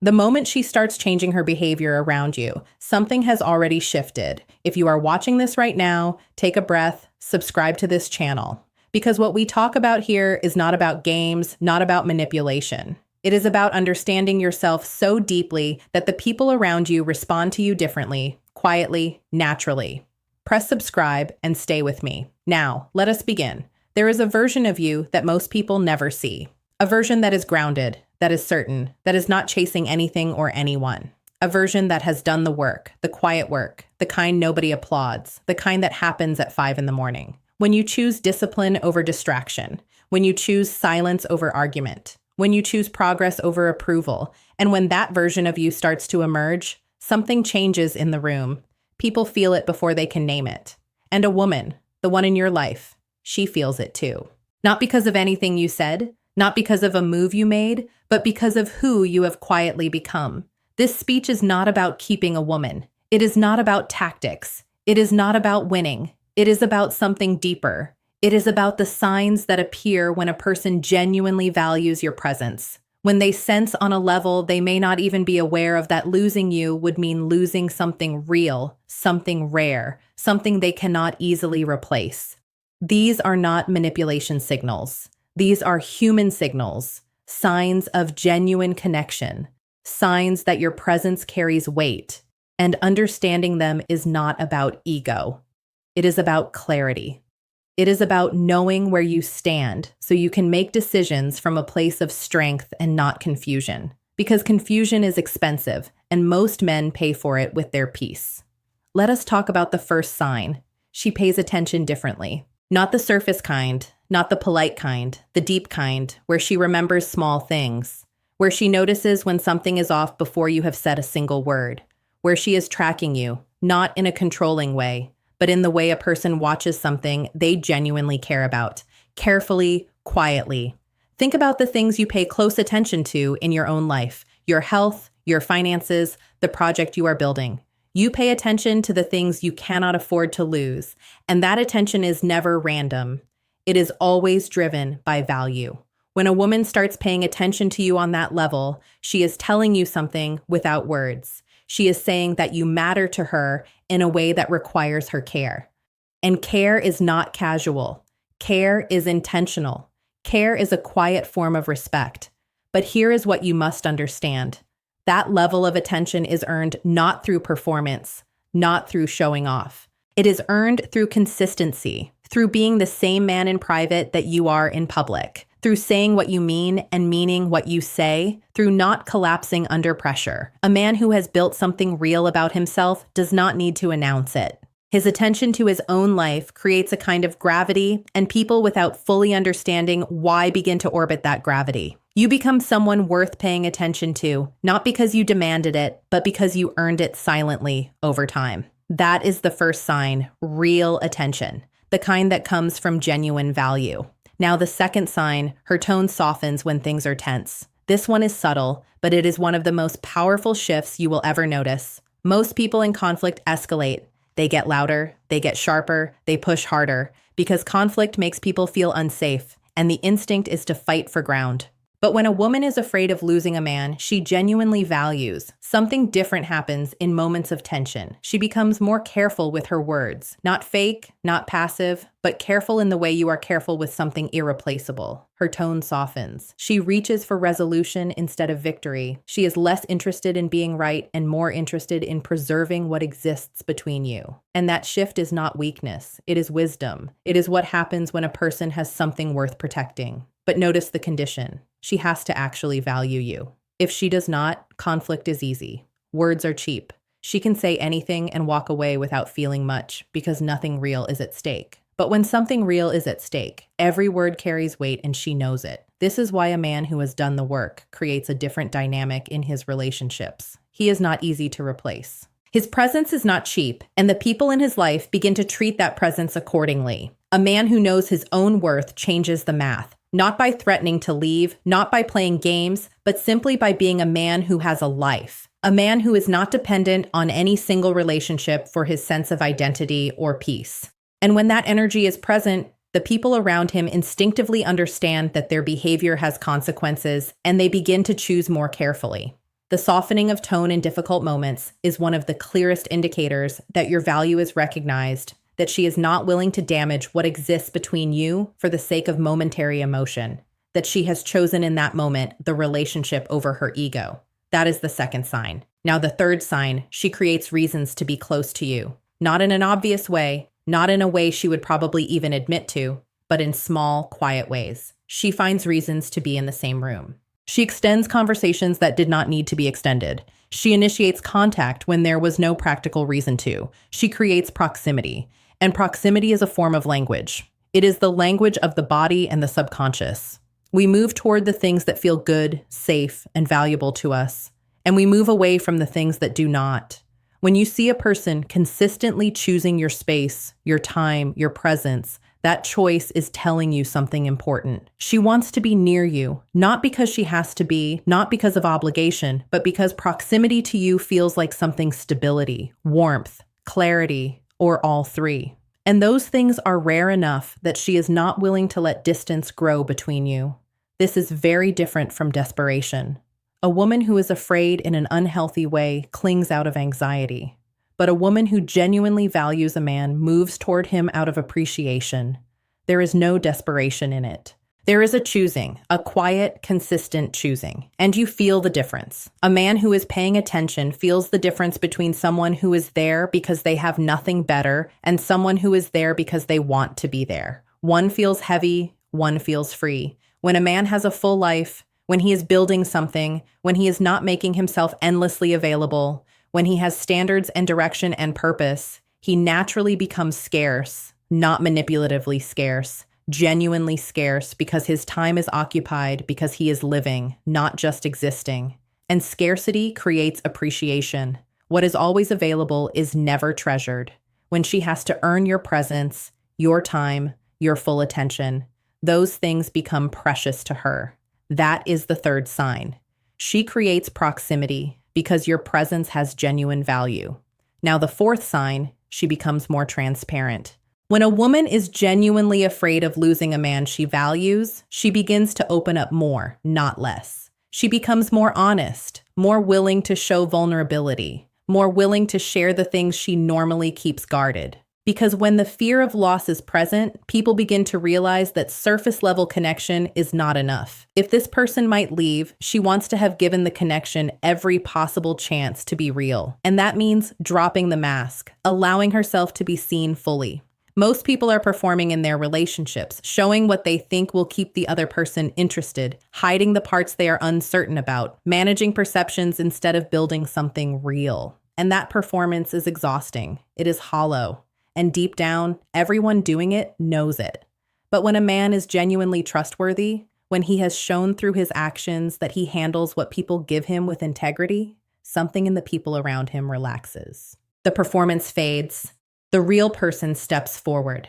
The moment she starts changing her behavior around you, something has already shifted. If you are watching this right now, take a breath, subscribe to this channel. Because what we talk about here is not about games, not about manipulation. It is about understanding yourself so deeply that the people around you respond to you differently, quietly, naturally. Press subscribe and stay with me. Now, let us begin. There is a version of you that most people never see. A version that is grounded, that is certain, that is not chasing anything or anyone. A version that has done the work, the quiet work, the kind nobody applauds, the kind that happens at 5 in the morning. When you choose discipline over distraction, when you choose silence over argument, when you choose progress over approval, and when that version of you starts to emerge, something changes in the room. People feel it before they can name it. And a woman, the one in your life, she feels it too. Not because of anything you said, not because of a move you made, but because of who you have quietly become. This speech is not about keeping a woman. It is not about tactics. It is not about winning. It is about something deeper. It is about the signs that appear when a person genuinely values your presence. When they sense on a level they may not even be aware of that losing you would mean losing something real, something rare, something they cannot easily replace. These are not manipulation signals. These are human signals, signs of genuine connection, signs that your presence carries weight, and understanding them is not about ego. It is about clarity. It is about knowing where you stand so you can make decisions from a place of strength and not confusion. Because confusion is expensive, and most men pay for it with their peace. Let us talk about the first sign. She pays attention differently. Not the surface kind, not the polite kind, the deep kind, where she remembers small things, where she notices when something is off before you have said a single word, where she is tracking you, not in a controlling way, but in the way a person watches something they genuinely care about, carefully, quietly. Think about the things you pay close attention to in your own life, your health, your finances, the project you are building. You pay attention to the things you cannot afford to lose, and that attention is never random. It is always driven by value. When a woman starts paying attention to you on that level, she is telling you something without words. She is saying that you matter to her in a way that requires her care. And care is not casual. Care is intentional. Care is a quiet form of respect. But here is what you must understand. That level of attention is earned not through performance, not through showing off. It is earned through consistency, through being the same man in private that you are in public, through saying what you mean and meaning what you say, through not collapsing under pressure. A man who has built something real about himself does not need to announce it. His attention to his own life creates a kind of gravity, and people without fully understanding why begin to orbit that gravity. You become someone worth paying attention to, not because you demanded it, but because you earned it silently over time. That is the first sign, real attention, the kind that comes from genuine value. Now the second sign, her tone softens when things are tense. This one is subtle, but it is one of the most powerful shifts you will ever notice. Most people in conflict escalate. They get louder, they get sharper, they push harder, because conflict makes people feel unsafe, and the instinct is to fight for ground. But when a woman is afraid of losing a man she genuinely values, something different happens in moments of tension. She becomes more careful with her words. Not fake, not passive, but careful in the way you are careful with something irreplaceable. Her tone softens. She reaches for resolution instead of victory. She is less interested in being right and more interested in preserving what exists between you. And that shift is not weakness. It is wisdom. It is what happens when a person has something worth protecting. But notice the condition. She has to actually value you. If she does not, conflict is easy. Words are cheap. She can say anything and walk away without feeling much because nothing real is at stake. But when something real is at stake, every word carries weight and she knows it. This is why a man who has done the work creates a different dynamic in his relationships. He is not easy to replace. His presence is not cheap, and the people in his life begin to treat that presence accordingly. A man who knows his own worth changes the math. Not by threatening to leave, not by playing games, but simply by being a man who has a life. A man who is not dependent on any single relationship for his sense of identity or peace. And when that energy is present, the people around him instinctively understand that their behavior has consequences, and they begin to choose more carefully. The softening of tone in difficult moments is one of the clearest indicators that your value is recognized, that she is not willing to damage what exists between you for the sake of momentary emotion, that she has chosen in that moment the relationship over her ego. That is the second sign. Now, the third sign, she creates reasons to be close to you. Not in an obvious way, not in a way she would probably even admit to, but in small, quiet ways. She finds reasons to be in the same room. She extends conversations that did not need to be extended. She initiates contact when there was no practical reason to. She creates proximity. And proximity is a form of language. It is the language of the body and the subconscious. We move toward the things that feel good, safe, and valuable to us, and we move away from the things that do not. When you see a person consistently choosing your space, your time, your presence, that choice is telling you something important. She wants to be near you, not because she has to be, not because of obligation, but because proximity to you feels like something stability, warmth, clarity, or all three. And those things are rare enough that she is not willing to let distance grow between you. This is very different from desperation. A woman who is afraid in an unhealthy way clings out of anxiety. But a woman who genuinely values a man moves toward him out of appreciation. There is no desperation in it. There is a choosing, a quiet, consistent choosing, and you feel the difference. A man who is paying attention feels the difference between someone who is there because they have nothing better and someone who is there because they want to be there. One feels heavy, one feels free. When a man has a full life, when he is building something, when he is not making himself endlessly available, when he has standards and direction and purpose, he naturally becomes scarce, not manipulatively scarce, genuinely scarce because his time is occupied because he is living, not just existing. And scarcity creates appreciation. What is always available is never treasured. When she has to earn your presence, your time, your full attention, those things become precious to her. That is the third sign. She creates proximity because your presence has genuine value. Now, the fourth sign, she becomes more transparent. When a woman is genuinely afraid of losing a man she values, she begins to open up more, not less. She becomes more honest, more willing to show vulnerability, more willing to share the things she normally keeps guarded. Because when the fear of loss is present, people begin to realize that surface-level connection is not enough. If this person might leave, she wants to have given the connection every possible chance to be real. And that means dropping the mask, allowing herself to be seen fully. Most people are performing in their relationships, showing what they think will keep the other person interested, hiding the parts they are uncertain about, managing perceptions instead of building something real. And that performance is exhausting. It is hollow. And deep down, everyone doing it knows it. But when a man is genuinely trustworthy, when he has shown through his actions that he handles what people give him with integrity, something in the people around him relaxes. The performance fades. The real person steps forward.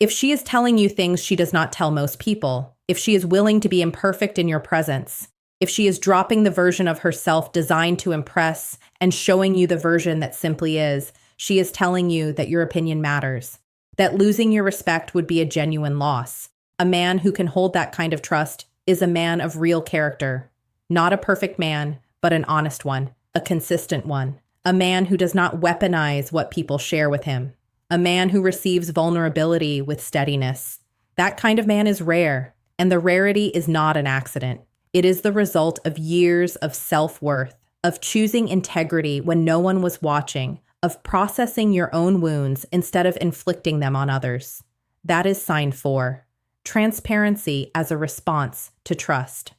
If she is telling you things she does not tell most people, if she is willing to be imperfect in your presence, if she is dropping the version of herself designed to impress and showing you the version that simply is, she is telling you that your opinion matters, that losing your respect would be a genuine loss. A man who can hold that kind of trust is a man of real character. Not a perfect man, but an honest one, a consistent one. A man who does not weaponize what people share with him. A man who receives vulnerability with steadiness. That kind of man is rare, and the rarity is not an accident. It is the result of years of self-worth, of choosing integrity when no one was watching, of processing your own wounds instead of inflicting them on others. That is sign 4. Transparency as a response to trust.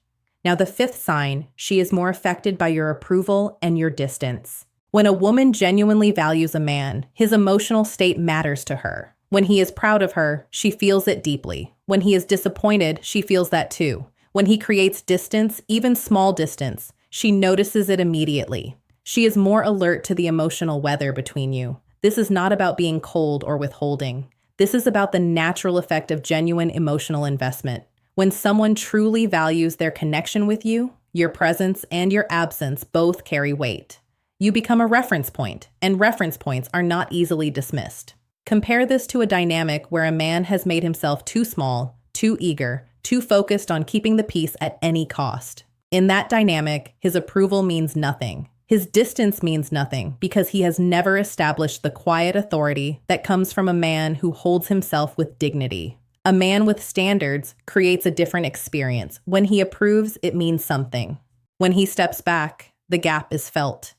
Now, the fifth sign, she is more affected by your approval and your distance. When a woman genuinely values a man, his emotional state matters to her. When he is proud of her, she feels it deeply. When he is disappointed, she feels that too. When he creates distance, even small distance, she notices it immediately. She is more alert to the emotional weather between you. This is not about being cold or withholding. This is about the natural effect of genuine emotional investment. When someone truly values their connection with you, your presence and your absence both carry weight. You become a reference point, and reference points are not easily dismissed. Compare this to a dynamic where a man has made himself too small, too eager, too focused on keeping the peace at any cost. In that dynamic, his approval means nothing. His distance means nothing because he has never established the quiet authority that comes from a man who holds himself with dignity. A man with standards creates a different experience. When he approves, it means something. When he steps back, the gap is felt.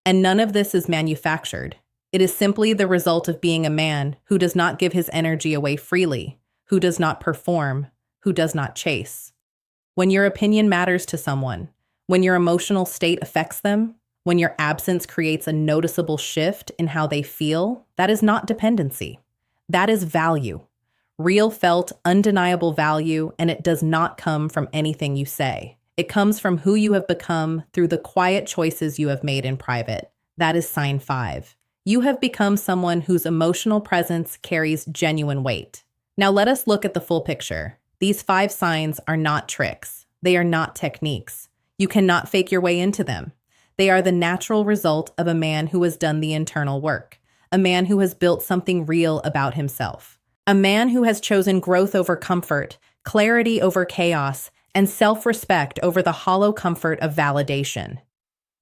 And none of this is manufactured. It is simply the result of being a man who does not give his energy away freely, who does not perform, who does not chase. When your opinion matters to someone, when your emotional state affects them, when your absence creates a noticeable shift in how they feel, that is not dependency. That is value. Real felt, undeniable value, and it does not come from anything you say. It comes from who you have become through the quiet choices you have made in private. That is sign 5. You have become someone whose emotional presence carries genuine weight. Now let us look at the full picture. These 5 signs are not tricks. They are not techniques. You cannot fake your way into them. They are the natural result of a man who has done the internal work, a man who has built something real about himself, a man who has chosen growth over comfort, clarity over chaos, and self-respect over the hollow comfort of validation.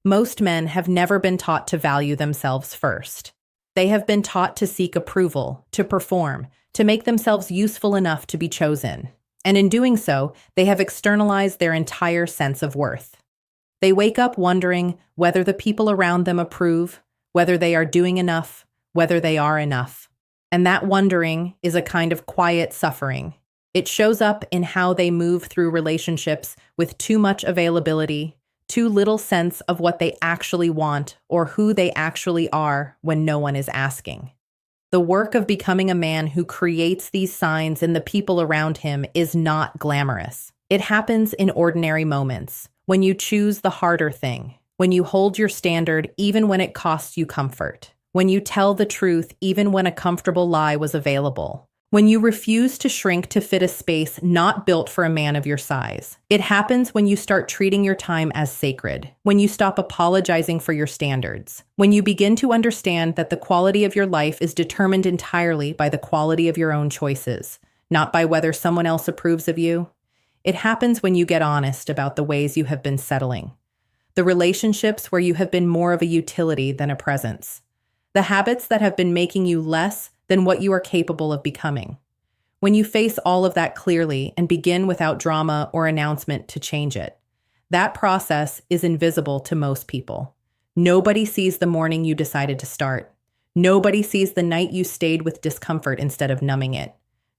Most men have never been taught to value themselves first. They have been taught to seek approval, to perform, to make themselves useful enough to be chosen. And in doing so, they have externalized their entire sense of worth. They wake up wondering whether the people around them approve, whether they are doing enough, whether they are enough. And that wondering is a kind of quiet suffering. It shows up in how they move through relationships with too much availability, too little sense of what they actually want or who they actually are when no one is asking. The work of becoming a man who creates these signs in the people around him is not glamorous. It happens in ordinary moments, when you choose the harder thing, when you hold your standard even when it costs you comfort, when you tell the truth even when a comfortable lie was available, when you refuse to shrink to fit a space not built for a man of your size. It happens when you start treating your time as sacred, when you stop apologizing for your standards, when you begin to understand that the quality of your life is determined entirely by the quality of your own choices, not by whether someone else approves of you. It happens when you get honest about the ways you have been settling, the relationships where you have been more of a utility than a presence, the habits that have been making you less than what you are capable of becoming. When you face all of that clearly and begin without drama or announcement to change it, that process is invisible to most people. Nobody sees the morning you decided to start. Nobody sees the night you stayed with discomfort instead of numbing it.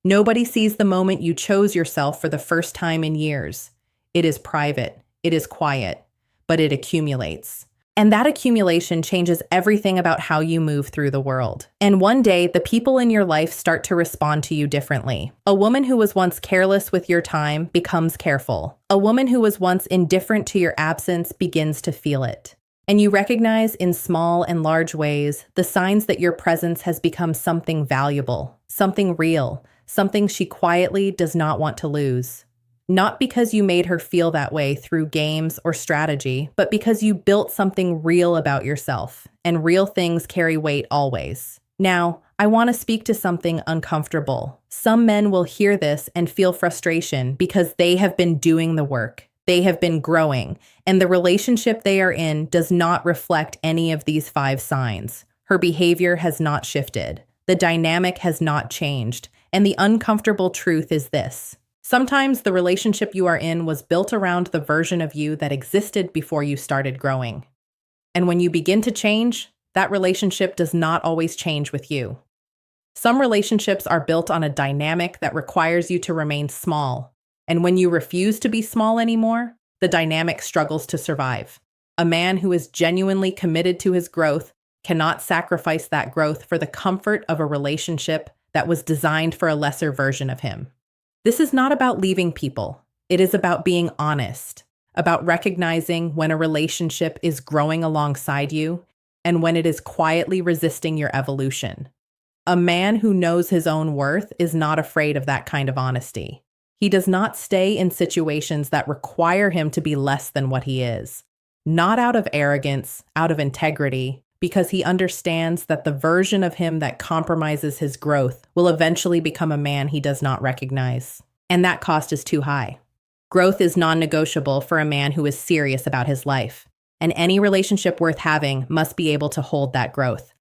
Nobody sees the moment you chose yourself for the first time in years. It is private, it is quiet, but it accumulates. And that accumulation changes everything about how you move through the world. And one day, the people in your life start to respond to you differently. A woman who was once careless with your time becomes careful. A woman who was once indifferent to your absence begins to feel it. And you recognize in small and large ways the signs that your presence has become something valuable, something real, something she quietly does not want to lose. Not because you made her feel that way through games or strategy, but because you built something real about yourself, and real things carry weight always. Now, I want to speak to something uncomfortable. Some men will hear this and feel frustration because they have been doing the work. They have been growing, and the relationship they are in does not reflect any of these 5 signs. Her behavior has not shifted. The dynamic has not changed. And the uncomfortable truth is this. Sometimes the relationship you are in was built around the version of you that existed before you started growing. And when you begin to change, that relationship does not always change with you. Some relationships are built on a dynamic that requires you to remain small. And when you refuse to be small anymore, the dynamic struggles to survive. A man who is genuinely committed to his growth cannot sacrifice that growth for the comfort of a relationship that was designed for a lesser version of him. This is not about leaving people. It is about being honest, about recognizing when a relationship is growing alongside you and when it is quietly resisting your evolution. A man who knows his own worth is not afraid of that kind of honesty. He does not stay in situations that require him to be less than what he is, not out of arrogance, out of integrity, because he understands that the version of him that compromises his growth will eventually become a man he does not recognize. And that cost is too high. Growth is non-negotiable for a man who is serious about his life, and any relationship worth having must be able to hold that growth.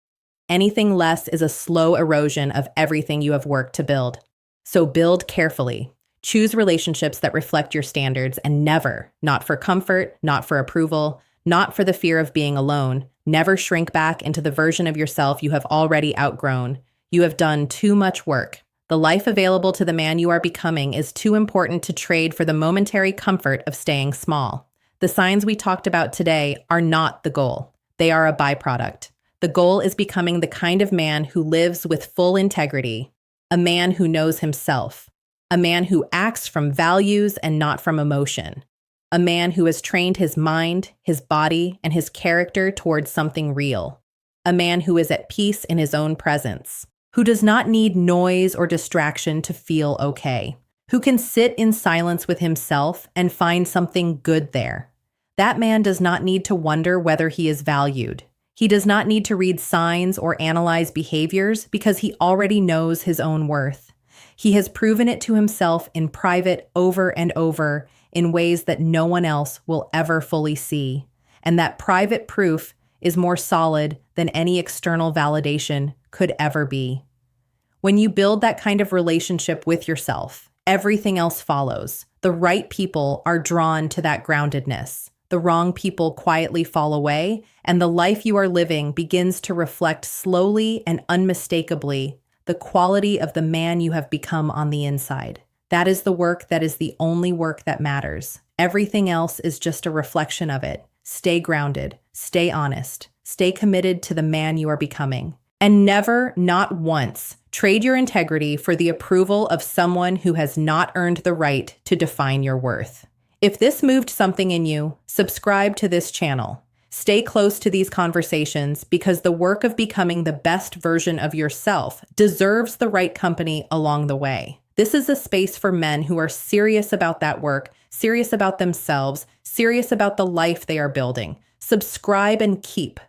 Anything less is a slow erosion of everything you have worked to build. So build carefully. Choose relationships that reflect your standards and never, not for comfort, not for approval, not for the fear of being alone, never shrink back into the version of yourself you have already outgrown. You have done too much work. The life available to the man you are becoming is too important to trade for the momentary comfort of staying small. The signs we talked about today are not the goal. They are a byproduct. The goal is becoming the kind of man who lives with full integrity, a man who knows himself, a man who acts from values and not from emotion, a man who has trained his mind, his body, and his character towards something real, a man who is at peace in his own presence, who does not need noise or distraction to feel okay, who can sit in silence with himself and find something good there. That man does not need to wonder whether he is valued. He does not need to read signs or analyze behaviors because he already knows his own worth. He has proven it to himself in private over and over in ways that no one else will ever fully see. And that private proof is more solid than any external validation could ever be. When you build that kind of relationship with yourself, everything else follows. The right people are drawn to that groundedness. The wrong people quietly fall away, and the life you are living begins to reflect slowly and unmistakably the quality of the man you have become on the inside. That is the work that is the only work that matters. Everything else is just a reflection of it. Stay grounded, stay honest, stay committed to the man you are becoming. And never, not once, trade your integrity for the approval of someone who has not earned the right to define your worth. If this moved something in you, subscribe to this channel. Stay close to these conversations because the work of becoming the best version of yourself deserves the right company along the way. This is a space for men who are serious about that work, serious about themselves, serious about the life they are building. Subscribe and keep.